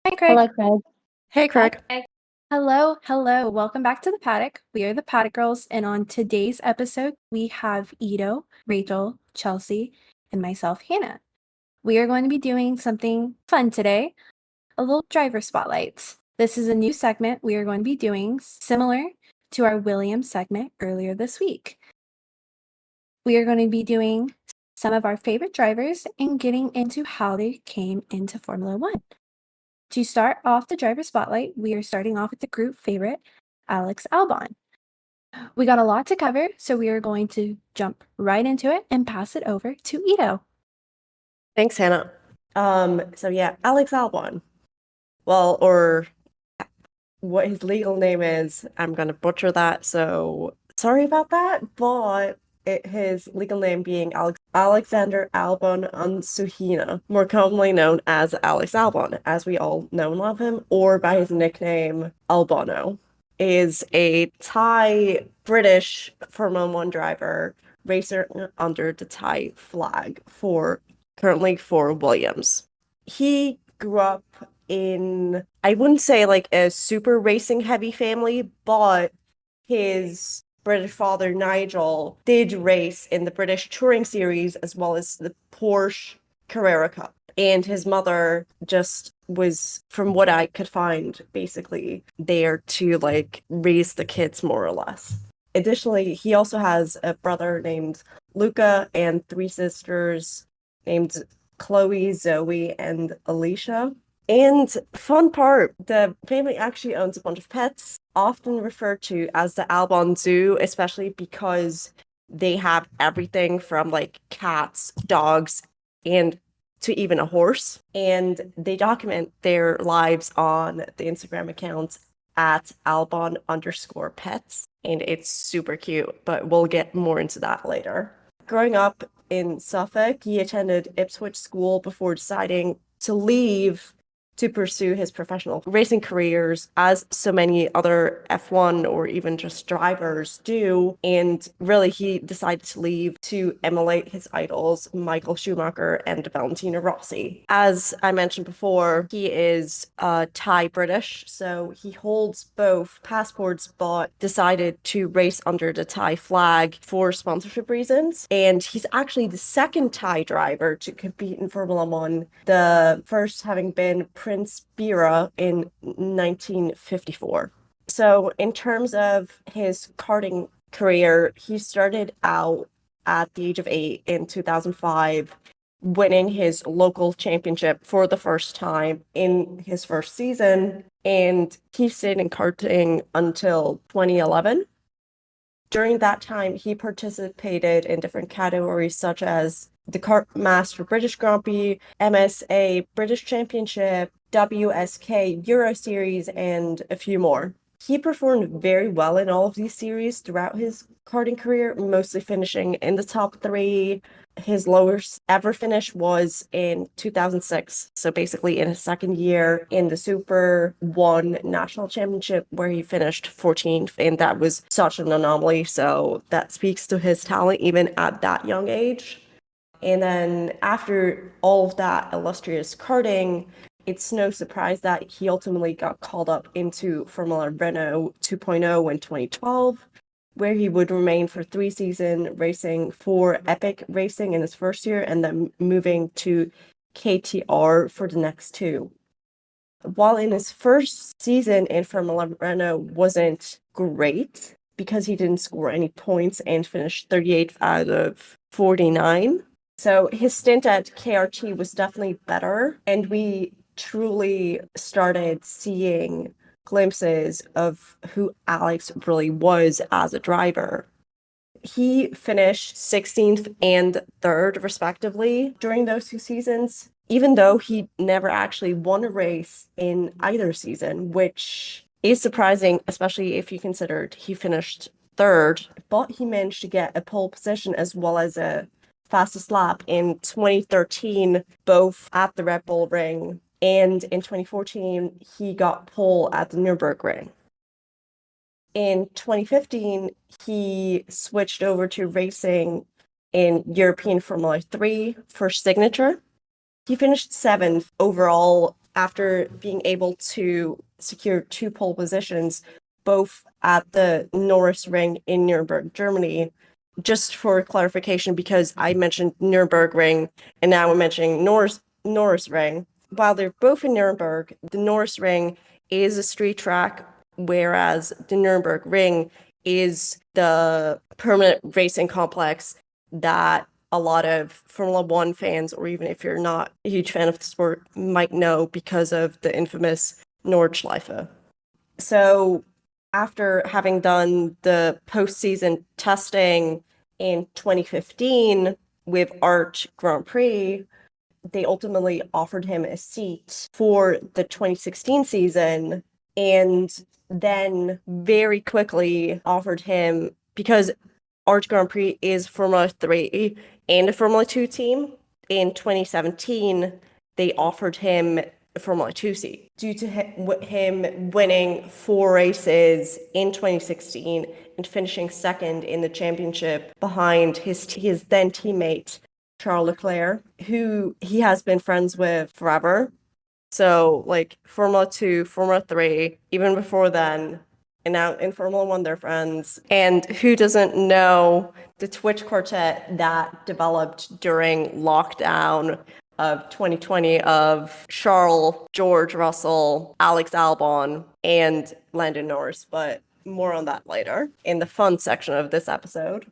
Hi, Craig. Hello, Craig. Hey, Hi, Craig. Craig. Hello, hello. Welcome back to the Paddock. We are the Paddock Girls, and on today's episode, we have Ito, Rachel, Chelsea, and myself, Hannah. We are going to be doing something fun today, a little driver spotlights. This is a new segment we are going to be doing similar to our Williams segment earlier this week. We are going to be doing some of our favorite drivers and getting into how they came into Formula One. To start off the driver spotlight, we are starting off with the group favorite, Alex Albon. We got a lot to cover, so we are going to jump right into it and pass it over to Ito. Thanks, Hannah. Alex Albon. Well, or what his legal name is, I'm gonna butcher that, so sorry about that, but his legal name being Alexander Albon Unsuhina, more commonly known as Alex Albon, as we all know and love him, or by his nickname Albono, is a Thai British Formula One driver racing under the Thai flag currently for Williams. He grew up in, I wouldn't say like a super racing heavy family, but his British father, Nigel, did race in the British Touring Series as well as the Porsche Carrera Cup. And his mother just was, from what I could find, basically there to like raise the kids more or less. Additionally, he also has a brother named Luca and three sisters named Chloe, Zoe, and Alicia. And fun part, the family actually owns a bunch of pets, often referred to as the Albon Zoo, especially because they have everything from like cats, dogs, and to even a horse. And they document their lives on the Instagram accounts at Albon_pets. And it's super cute, but we'll get more into that later. Growing up in Suffolk, he attended Ipswich School before deciding to leave to pursue his professional racing careers, as so many other F1 or even just drivers do. And really, he decided to leave to emulate his idols, Michael Schumacher and Valentino Rossi. As I mentioned before, he is Thai British, so he holds both passports, but decided to race under the Thai flag for sponsorship reasons. And he's actually the second Thai driver to compete in Formula One, the first having been Prince Bira in 1954. So in terms of his karting career, he started out at the age of 8 in 2005, winning his local championship for the first time in his first season, and he stayed in karting until 2011. During that time, he participated in different categories such as the Kartmaster British Grand Prix, MSA British Championship, WSK Euro Series, and a few more. He performed very well in all of these series throughout his karting career, mostly finishing in the top 3. His lowest ever finish was in 2006, so basically in his second year in the Super 1 National Championship, where he finished 14th, and that was such an anomaly, so that speaks to his talent even at that young age. And then after all of that illustrious karting, it's no surprise that he ultimately got called up into Formula Renault 2.0 in 2012, where he would remain for 3 seasons, racing for Epic Racing in his first year and then moving to KTR for the next 2. While in his first season in Formula Renault wasn't great because he didn't score any points and finished 38th out of 49. So his stint at KRT was definitely better, and we truly started seeing glimpses of who Alex really was as a driver. He finished 16th and 3rd, respectively, during those 2 seasons, even though he never actually won a race in either season, which is surprising, especially if you considered he finished 3rd, but he managed to get a pole position as well as a fastest lap in 2013, both at the Red Bull Ring, and in 2014, he got pole at the Nürburgring. In 2015, he switched over to racing in European Formula 3 for Signature. He finished 7th overall after being able to secure 2 pole positions, both at the Norris Ring in Nuremberg, Germany. Just for clarification, because I mentioned Nürburgring and now we're mentioning Norris Ring. While they're both in Nuremberg, the Norris Ring is a street track, whereas the Nuremberg Ring is the permanent racing complex that a lot of Formula One fans, or even if you're not a huge fan of the sport, might know because of the infamous Nordschleife. So after having done the postseason testing in 2015 with Art Grand Prix, they ultimately offered him a seat for the 2016 season, and then very quickly offered him, because Art Grand Prix is Formula 3 and a Formula 2 team. In 2017, they offered him a Formula 2 seat due to him winning 4 races in 2016 and finishing second in the championship behind his then teammate, Charles Leclerc, who he has been friends with forever. So, like, Formula 2, Formula 3, even before then, and now in Formula 1, they're friends. And who doesn't know the Twitch quartet that developed during lockdown of 2020 of Charles, George Russell, Alex Albon, and Lando Norris, but more on that later in the fun section of this episode.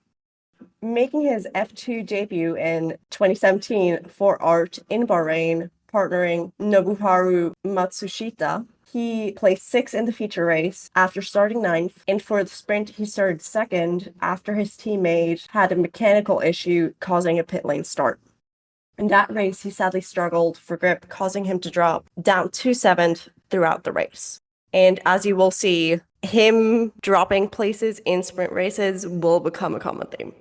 Making his F2 debut in 2017 for Art in Bahrain, partnering Nobuharu Matsushita, he placed 6th in the feature race after starting 9th, and for the sprint he started 2nd after his teammate had a mechanical issue causing a pit lane start. In that race, he sadly struggled for grip, causing him to drop down to 7th throughout the race. And as you will see, him dropping places in sprint races will become a common theme.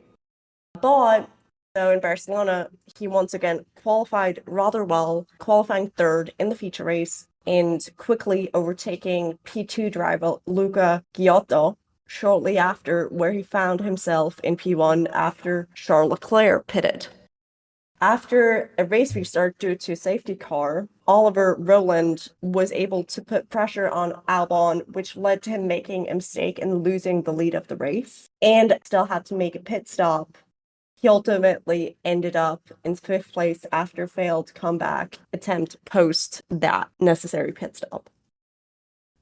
But so in Barcelona, he once again qualified rather well, qualifying 3rd in the feature race and quickly overtaking P2 driver Luca Giotto shortly after, where he found himself in P1 after Charles Leclerc pitted. After a race restart due to safety car, Oliver Rowland was able to put pressure on Albon, which led to him making a mistake and losing the lead of the race, and still had to make a pit stop. He ultimately ended up in 5th place after failed comeback attempt post that necessary pit stop.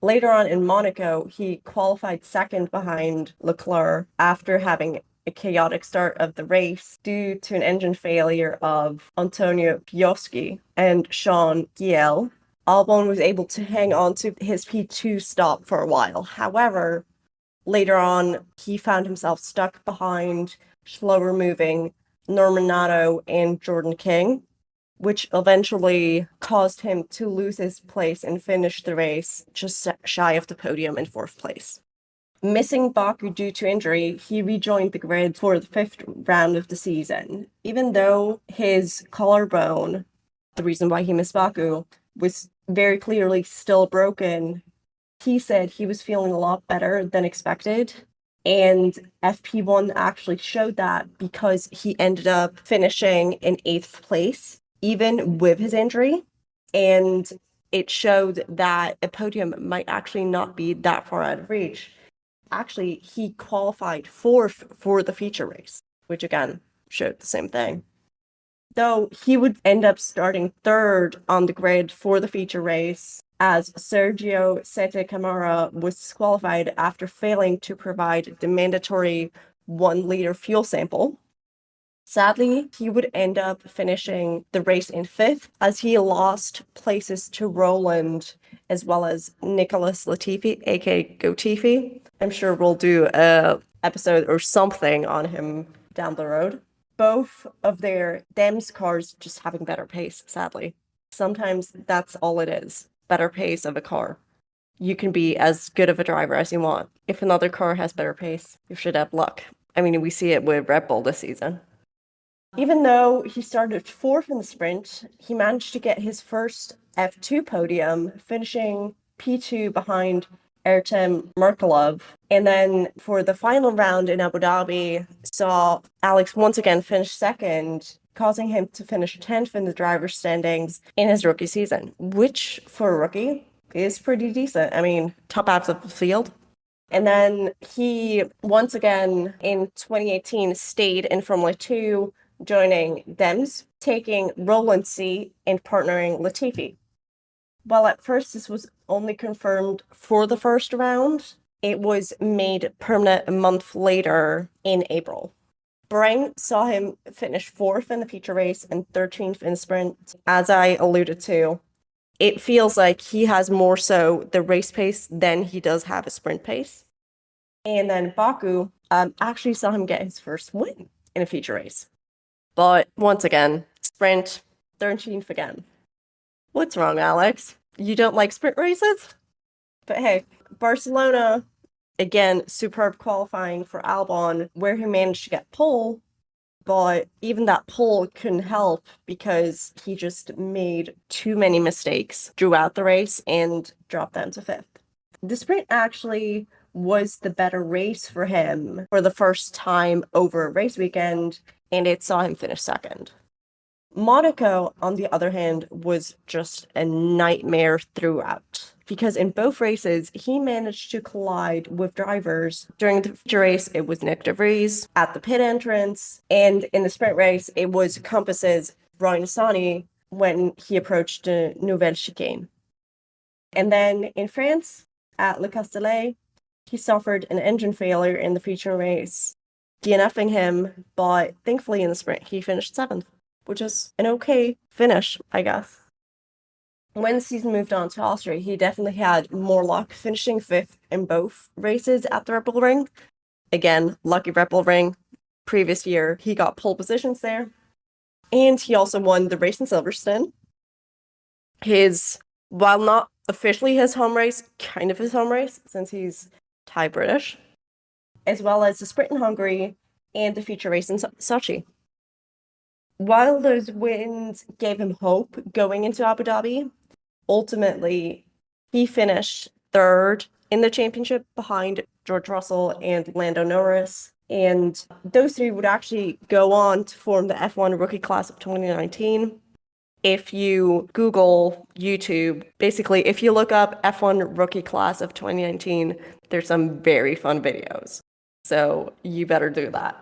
Later on in Monaco, he qualified 2nd behind Leclerc after having a chaotic start of the race due to an engine failure of Antonio Gioski and Sean Giel. Albon was able to hang on to his P2 stop for a while. However, later on, he found himself stuck behind slower moving Norman Nato and Jordan King, which eventually caused him to lose his place and finish the race just shy of the podium in 4th place. Missing Baku due to injury, he rejoined the grid for the 5th round of the season. Even though his collarbone, the reason why he missed Baku, was very clearly still broken, he said he was feeling a lot better than expected. And FP1 actually showed that because he ended up finishing in 8th place, even with his injury. And it showed that a podium might actually not be that far out of reach. Actually, he qualified 4th for the feature race, which again showed the same thing. Though he would end up starting 3rd on the grid for the feature race, as Sergio Sete Camara was disqualified after failing to provide the mandatory 1-liter fuel sample. Sadly, he would end up finishing the race in 5th, as he lost places to Roland as well as Nicholas Latifi, aka Gotifi. I'm sure we'll do an episode or something on him down the road. Both of them's cars just having better pace, sadly. Sometimes that's all it is. Better pace of a car. You can be as good of a driver as you want. If another car has better pace, you should have luck. I mean, we see it with Red Bull this season. Even though he started 4th in the sprint, he managed to get his first F2 podium, finishing P2 behind Artem Merkelov. And then for the final round in Abu Dhabi, saw Alex once again finish 2nd, causing him to finish 10th in the driver's standings in his rookie season, which for a rookie is pretty decent. I mean, top half of the field. And then he once again in 2018 stayed in Formula 2, joining Dems, taking Roland's seat and partnering Latifi. While at first this was only confirmed for the first round, it was made permanent a month later in April. Bahrain saw him finish 4th in the feature race and 13th in the sprint. As I alluded to, it feels like he has more so the race pace than he does have a sprint pace. And then Baku actually saw him get his first win in a feature race. But once again, sprint, 13th again. What's wrong, Alex? You don't like sprint races? But hey, Barcelona, again, superb qualifying for Albon, where he managed to get pole, but even that pole couldn't help because he just made too many mistakes throughout the race and dropped down to 5th. The sprint actually was the better race for him for the first time over a race weekend, and it saw him finish 2nd. Monaco, on the other hand, was just a nightmare throughout, because in both races, he managed to collide with drivers. During the feature race, it was Nick de Vries at the pit entrance, and in the sprint race, it was Compass's Ryan Nissany when he approached the Nouvelle Chicane. And then in France, at Le Castellet, he suffered an engine failure in the feature race, DNFing him, but thankfully in the sprint, he finished 7th. Which is an okay finish, I guess. When the season moved on to Austria, he definitely had more luck, finishing 5th in both races at the Red Bull Ring. Again, lucky Red Bull Ring. Previous year, he got pole positions there. And he also won the race in Silverstone. While not officially his home race, kind of his home race, since he's Thai British, as well as the sprint in Hungary and the feature race in Sochi. While those wins gave him hope going into Abu Dhabi, ultimately he finished 3rd in the championship behind George Russell and Lando Norris. And those three would actually go on to form the F1 rookie class of 2019. If you Google YouTube, basically, if you look up F1 rookie class of 2019, there's some very fun videos. So you better do that.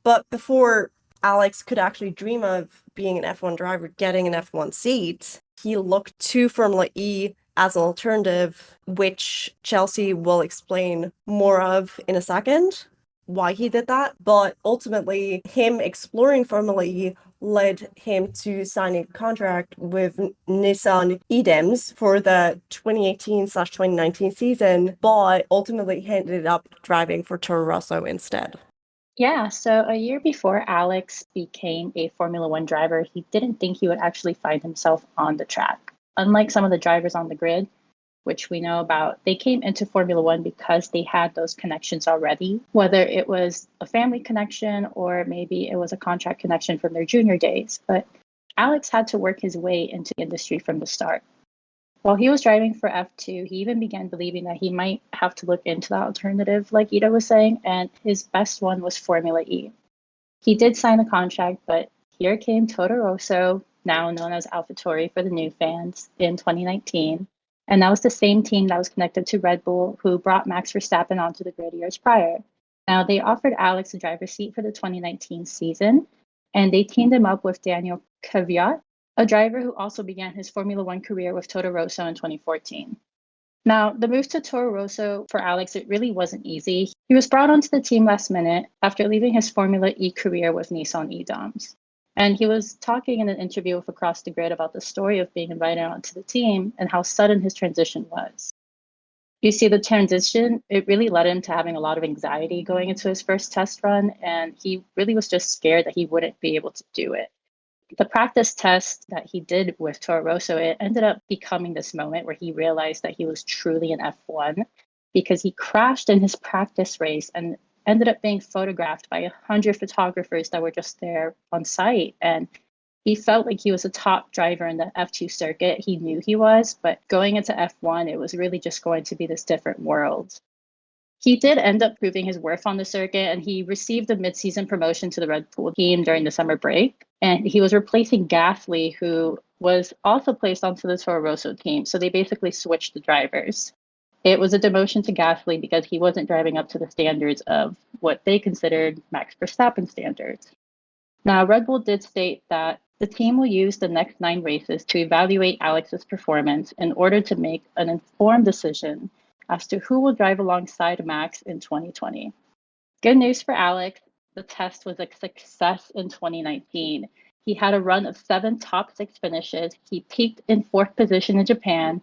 But before Alex could actually dream of being an F1 driver, getting an F1 seat, he looked to Formula E as an alternative, which Chelsea will explain more of in a second, why he did that. But ultimately, him exploring Formula E led him to signing a contract with Nissan EDEMS for the 2018/2019 season, but ultimately he ended up driving for Toro Rosso instead. Yeah, so a year before Alex became a Formula One driver, he didn't think he would actually find himself on the track. Unlike some of the drivers on the grid, which we know about, they came into Formula One because they had those connections already, whether it was a family connection or maybe it was a contract connection from their junior days. But Alex had to work his way into the industry from the start. While he was driving for F2, he even began believing that he might have to look into that alternative, like Ida was saying, and his best one was Formula E. He did sign a contract, but here came Toro Rosso, now known as AlphaTauri for the new fans, in 2019. And that was the same team that was connected to Red Bull, who brought Max Verstappen onto the grid years prior. Now, they offered Alex a driver's seat for the 2019 season, and they teamed him up with Daniel Kvyat, a driver who also began his Formula One career with Toro Rosso in 2014. Now, the move to Toro Rosso for Alex, it really wasn't easy. He was brought onto the team last minute after leaving his Formula E career with Nissan EDOMS. And he was talking in an interview with Across the Grid about the story of being invited onto the team and how sudden his transition was. You see, the transition, it really led him to having a lot of anxiety going into his first test run, and he really was just scared that he wouldn't be able to do it. The practice test that he did with Toro Rosso, it ended up becoming this moment where he realized that he was truly an F1 because he crashed in his practice race and ended up being photographed by 100 photographers that were just there on site. And he felt like he was a top driver in the F2 circuit. He knew he was, but going into F1, it was really just going to be this different world. He did end up proving his worth on the circuit, and he received a midseason promotion to the Red Bull team during the summer break. And he was replacing Gasly, who was also placed onto the Toro Rosso team. So they basically switched the drivers. It was a demotion to Gasly because he wasn't driving up to the standards of what they considered Max Verstappen standards. Now, Red Bull did state that the team will use the next 9 races to evaluate Alex's performance in order to make an informed decision as to who will drive alongside Max in 2020. Good news for Alex, the test was a success in 2019. He had a run of 7 top 6 finishes. He peaked in 4th position in Japan,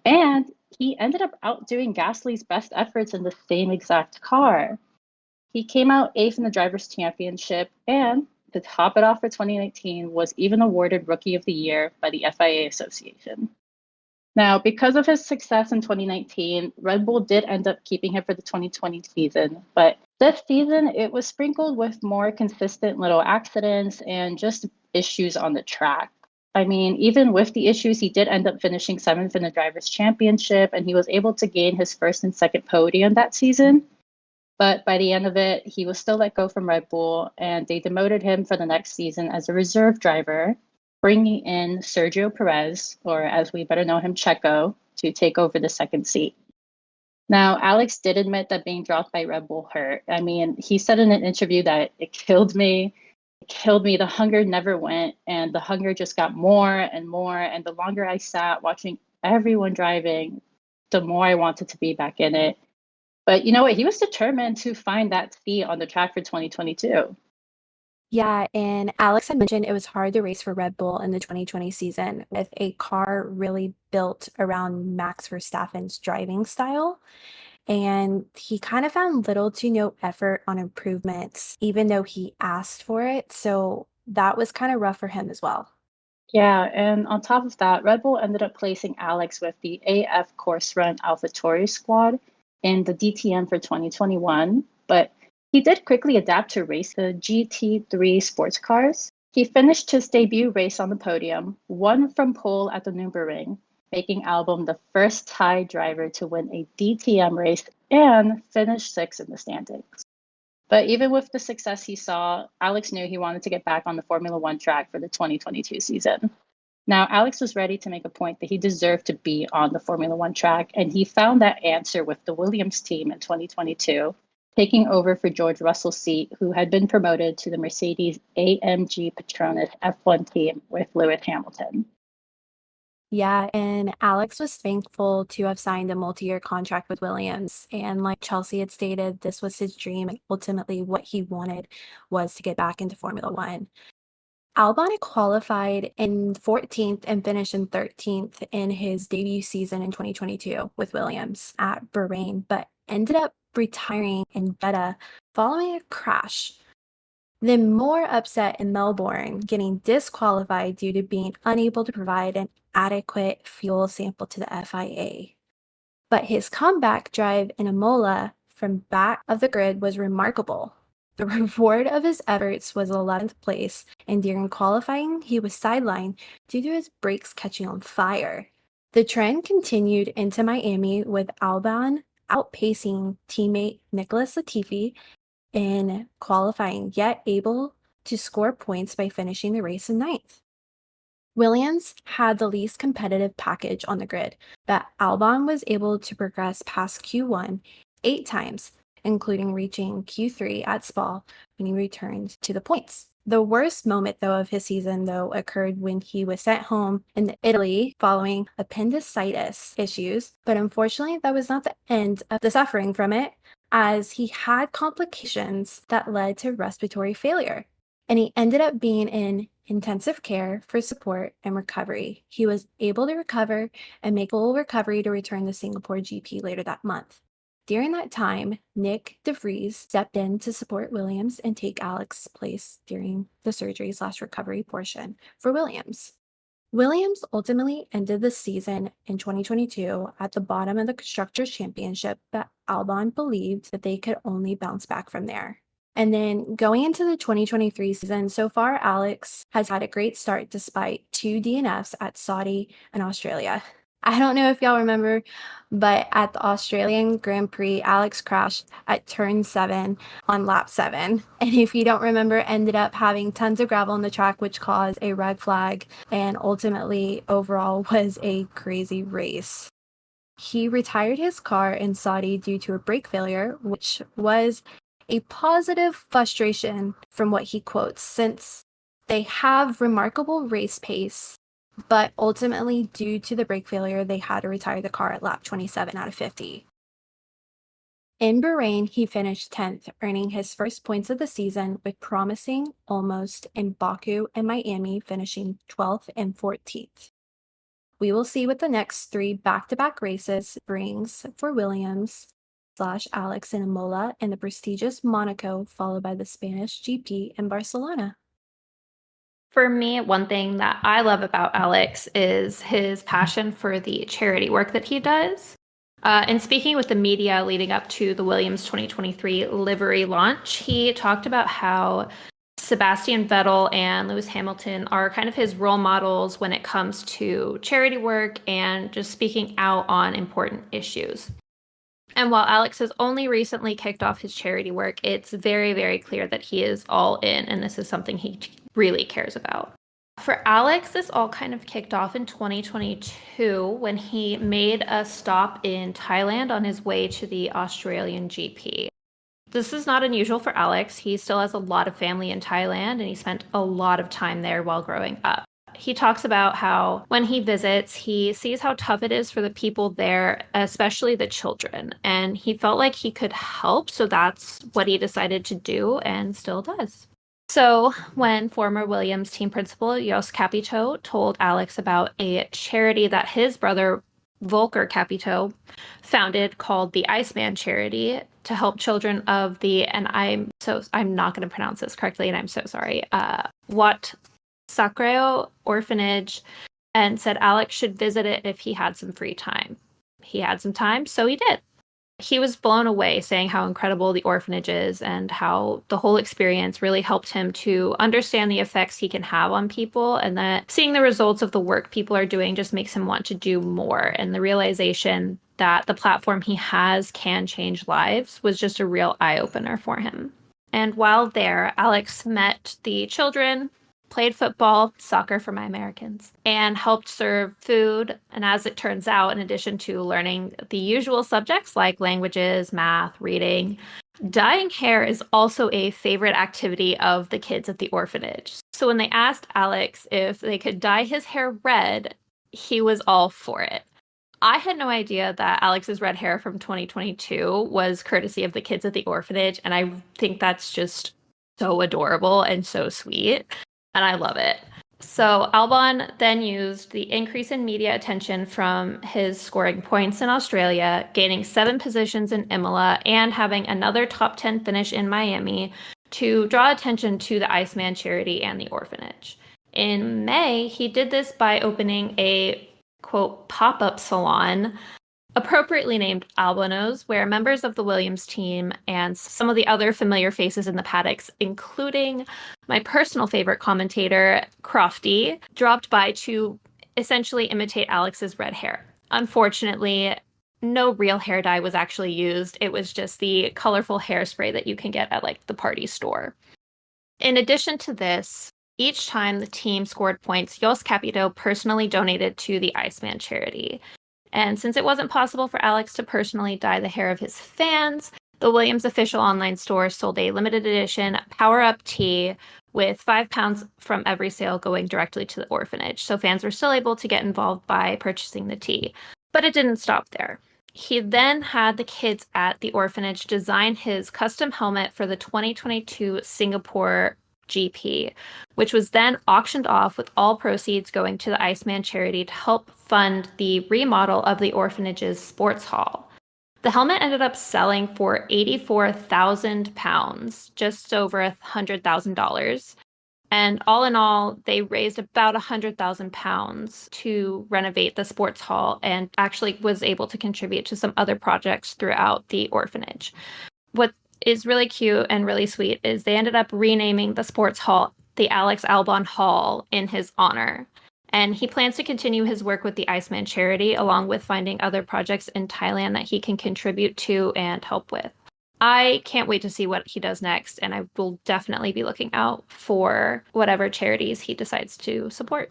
and he ended up outdoing Gasly's best efforts in the same exact car. He came out 8th in the Drivers' Championship, and to top it off for 2019, was even awarded Rookie of the Year by the FIA Association. Now, because of his success in 2019, Red Bull did end up keeping him for the 2020 season. But this season, it was sprinkled with more consistent little accidents and just issues on the track. I mean, even with the issues, he did end up finishing 7th in the Drivers' Championship, and he was able to gain his first and second podium that season. But by the end of it, he was still let go from Red Bull, and they demoted him for the next season as a reserve driver, bringing in Sergio Perez, or as we better know him, Checo, to take over the second seat. Now, Alex did admit that being dropped by Red Bull hurt. I mean, he said in an interview that it killed me. It killed me. The hunger never went, and the hunger just got more and more. And the longer I sat watching everyone driving, the more I wanted to be back in it. But you know what? He was determined to find that seat on the track for 2022. Yeah, and Alex had mentioned it was hard to race for Red Bull in the 2020 season with a car really built around Max Verstappen's driving style. And he kind of found little to no effort on improvements, even though he asked for it. So that was kind of rough for him as well. Yeah, and on top of that, Red Bull ended up placing Alex with the AF Course Run AlphaTauri squad in the DTM for 2021, but he did quickly adapt to race the GT3 sports cars. He finished his debut race on the podium, won from pole at the Nürburgring, making Albon the first Thai driver to win a DTM race and finish 6th in the standings. But even with the success he saw, Alex knew he wanted to get back on the Formula One track for the 2022 season. Now, Alex was ready to make a point that he deserved to be on the Formula One track, and he found that answer with the Williams team in 2022, taking over for George Russell's seat, who had been promoted to the Mercedes AMG Petronas F1 team with Lewis Hamilton. Yeah, and Alex was thankful to have signed a multi-year contract with Williams. And like Chelsea had stated, this was his dream. And ultimately, what he wanted was to get back into Formula One. Albon had qualified in 14th and finished in 13th in his debut season in 2022 with Williams at Bahrain, but ended up retiring in Jeddah following a crash. Then more upset in Melbourne, getting disqualified due to being unable to provide an adequate fuel sample to the FIA. But his comeback drive in Imola from back of the grid was remarkable. The reward of his efforts was 11th place, and during qualifying, he was sidelined due to his brakes catching on fire. The trend continued into Miami with Albon outpacing teammate Nicholas Latifi in qualifying, yet able to score points by finishing the race in 9th. Williams had the least competitive package on the grid, but Albon was able to progress past Q1 8 times, including reaching Q3 at Spa when he returned to the points. The worst moment, though, of his season, though, occurred when he was sent home in Italy following appendicitis issues, but unfortunately, that was not the end of the suffering from it, as he had complications that led to respiratory failure, and he ended up being in intensive care for support and recovery. He was able to recover and make full recovery to return to Singapore GP later that month. During that time, Nick DeVries stepped in to support Williams and take Alex's place during the surgery/recovery portion for Williams. Williams ultimately ended the season in 2022 at the bottom of the Constructors' Championship, but Albon believed that they could only bounce back from there. And then going into the 2023 season, so far Alex has had a great start despite 2 DNFs at Saudi and Australia. I don't know if y'all remember, but at the Australian Grand Prix, Alex crashed at turn 7 on lap 7. And if you don't remember, ended up having tons of gravel on the track, which caused a red flag and ultimately overall was a crazy race. He retired his car in Saudi due to a brake failure, which was a positive frustration from what he quotes, since they have remarkable race pace, but ultimately, due to the brake failure, they had to retire the car at lap 27 out of 50. In Bahrain, he finished 10th, earning his first points of the season with promising almost in Baku and Miami, finishing 12th and 14th. We will see what the next 3 back-to-back races brings for Williams / Alex in Imola and the prestigious Monaco, followed by the Spanish GP in Barcelona. For me, one thing that I love about Alex is his passion for the charity work that he does. In speaking with the media leading up to the Williams 2023 livery launch, he talked about how Sebastian Vettel and Lewis Hamilton are kind of his role models when it comes to charity work and just speaking out on important issues. And while Alex has only recently kicked off his charity work, it's very, very clear that he is all in, and this is something he really cares about. For Alex, this all kind of kicked off in 2022 when he made a stop in Thailand on his way to the Australian GP. This is not unusual for Alex. He still has a lot of family in Thailand, and he spent a lot of time there while growing up. He talks about how when he visits, he sees how tough it is for the people there, especially the children, and he felt like he could help, so that's what he decided to do and still does. So when former Williams team principal Jos Capito told Alex about a charity that his brother Volker Capito founded called the Iceman Charity to help children of the, and I'm not going to pronounce this correctly, and I'm so sorry, Wat Sacreo Orphanage, and said Alex should visit it if he had some free time. He had some time, so he did. He was blown away, saying how incredible the orphanage is and how the whole experience really helped him to understand the effects he can have on people, and that seeing the results of the work people are doing just makes him want to do more. And the realization that the platform he has can change lives was just a real eye-opener for him. And while there, Alex met the children, played football, soccer for my Americans, and helped serve food. And as it turns out, in addition to learning the usual subjects like languages, math, reading, dyeing hair is also a favorite activity of the kids at the orphanage. So when they asked Alex if they could dye his hair red, he was all for it. I had no idea that Alex's red hair from 2022 was courtesy of the kids at the orphanage, and I think that's just so adorable and so sweet. And I love it. So Albon then used the increase in media attention from his scoring points in Australia, gaining 7 positions in Imola, and having another top 10 finish in Miami to draw attention to the Iceman charity and the orphanage. In May, he did this by opening a, quote, pop-up salon, appropriately named Albonos, where members of the Williams team and some of the other familiar faces in the paddocks, including my personal favorite commentator, Crofty, dropped by to essentially imitate Alex's red hair. Unfortunately, no real hair dye was actually used. It was just the colorful hairspray that you can get at like the party store. In addition to this, each time the team scored points, Jos Capito personally donated to the Iceman charity. And since it wasn't possible for Alex to personally dye the hair of his fans, the Williams official online store sold a limited edition Power Up tee with £5 from every sale going directly to the orphanage. So fans were still able to get involved by purchasing the tee. But it didn't stop there. He then had the kids at the orphanage design his custom helmet for the 2022 Singapore GP, which was then auctioned off with all proceeds going to the Iceman charity to help fund the remodel of the orphanage's sports hall. The helmet ended up selling for £84,000, just over $100,000. And all in all, they raised about £100,000 to renovate the sports hall and actually was able to contribute to some other projects throughout the orphanage. What is really cute and really sweet is they ended up renaming the sports hall the Alex Albon Hall in his honor. And he plans to continue his work with the Iceman charity, along with finding other projects in Thailand that he can contribute to and help with. I can't wait to see what he does next, and I will definitely be looking out for whatever charities he decides to support.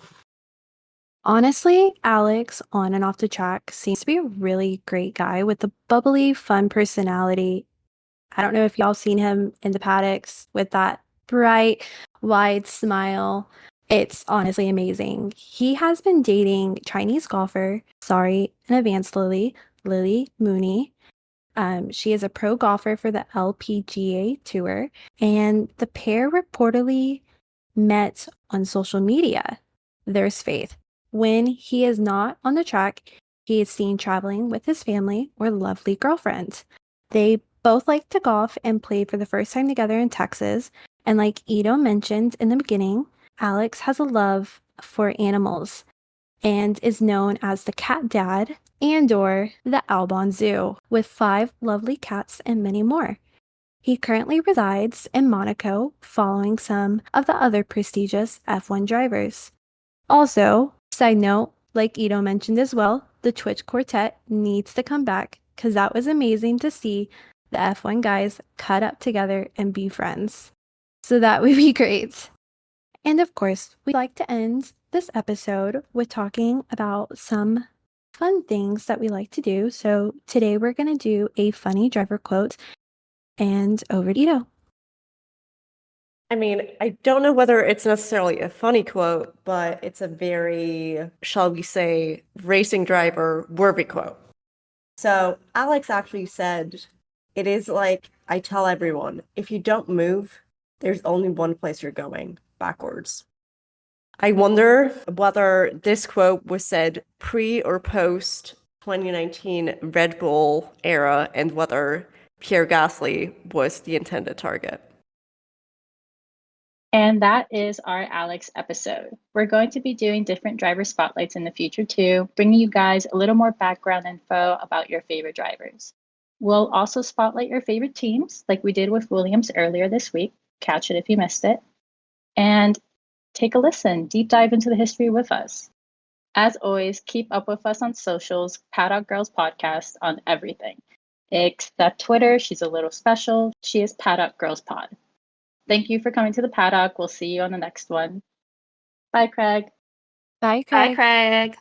Honestly, Alex, on and off the track, seems to be a really great guy with a bubbly, fun personality. I don't know if y'all seen him in the paddocks with that bright, wide smile. It's honestly amazing. He has been dating Chinese golfer, sorry in advance, Lily Mooney. She is a pro golfer for the LPGA Tour, and the pair reportedly met on social media. There's faith. When he is not on the track, he is seen traveling with his family or lovely girlfriend. They both like to golf and played for the first time together in Texas. And like Ito mentioned in the beginning, Alex has a love for animals and is known as the cat dad and or the Albon Zoo with 5 lovely cats and many more. He currently resides in Monaco following some of the other prestigious F1 drivers. Also, side note, like Ito mentioned as well, the Twitch quartet needs to come back because that was amazing to see the F1 guys cut up together and be friends. So that would be great. And of course, we'd like to end this episode with talking about some fun things that we like to do. So today we're going to do a funny driver quote, and over to Ito. I mean, I don't know whether it's necessarily a funny quote, but it's a very, shall we say, racing driver worthy quote. So Alex actually said, "It is like I tell everyone, if you don't move, there's only one place you're going, backwards." I wonder whether this quote was said pre or post 2019 Red Bull era and whether Pierre Gasly was the intended target. And that is our Alex episode. We're going to be doing different driver spotlights in the future too, bringing you guys a little more background info about your favorite drivers. We'll also spotlight your favorite teams, like we did with Williams earlier this week. Catch it if you missed it. And take a listen, deep dive into the history with us. As always, keep up with us on socials, Paddock Girls Podcast on everything. Except Twitter, she's a little special. She is Paddock Girls Pod. Thank you for coming to the paddock. We'll see you on the next one. Bye, Craig. Bye, Bye, Craig. Craig.